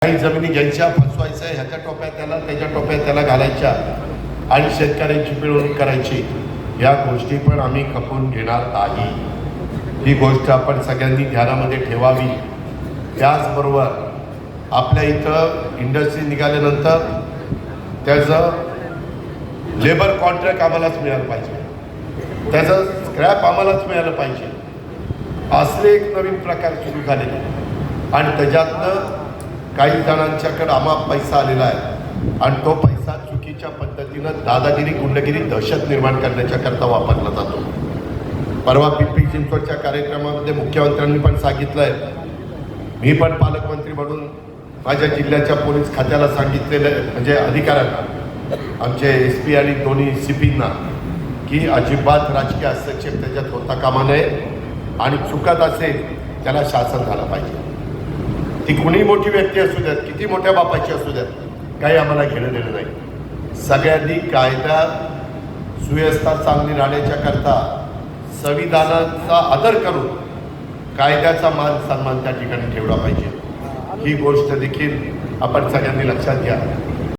काही जमिनी घ्यायच्या, फसवायचं, ह्याच्या टोप्यात त्याला त्याच्या टोप्यात त्याला घालायच्या आणि शेतकऱ्यांची पिळवणूक करायची, या गोष्टी पण आम्ही खपवून घेणार नाही. ही गोष्ट आपण सगळ्यांनी ध्यानामध्ये ठेवावी. त्याचबरोबर आपल्या इथं इंडस्ट्री निघाल्यानंतर त्याचं लेबर कॉन्ट्रॅक्ट आम्हालाच मिळालं पाहिजे, त्याचं स्क्रॅप आम्हालाच मिळालं पाहिजे. असले एक नवीन प्रकार सुरू झालेले आणि त्याच्यातनं काही जणांच्याकडे आम्हा पैसा आलेला आहे आणि तो पैसा चुकीच्या पद्धतीनं दादागिरी, गुंडगिरी, दहशत निर्माण करण्याच्याकरता वापरला जातो. परवा पिंपरी चिंचवडच्या कार्यक्रमामध्ये मुख्यमंत्र्यांनी पण सांगितलं आहे, मी पण पालकमंत्री म्हणून माझ्या जिल्ह्याच्या पोलीस खात्याला सांगितलेलं, म्हणजे अधिकाऱ्यांना, आमचे SP आणि दोन्ही CPंना, की अजिबात राजकीय हस्तक्षेप त्याच्यात होता कामा नये आणि चुकत असेल त्याला शासन झालं पाहिजे. ती कुणी मोठी व्यक्ती असू द्यात, किती मोठ्या बापाची असू द्यात, काही आम्हाला घेणं देणं नाही. सगळ्यांनी कायदा सुव्यवस्था चांगली राहण्याच्या करता संविधानाचा आदर करून कायद्याचा मान सन्मान त्या ठिकाणी ठेवला पाहिजे. ही गोष्ट देखील आपण सगळ्यांनी लक्षात घ्या.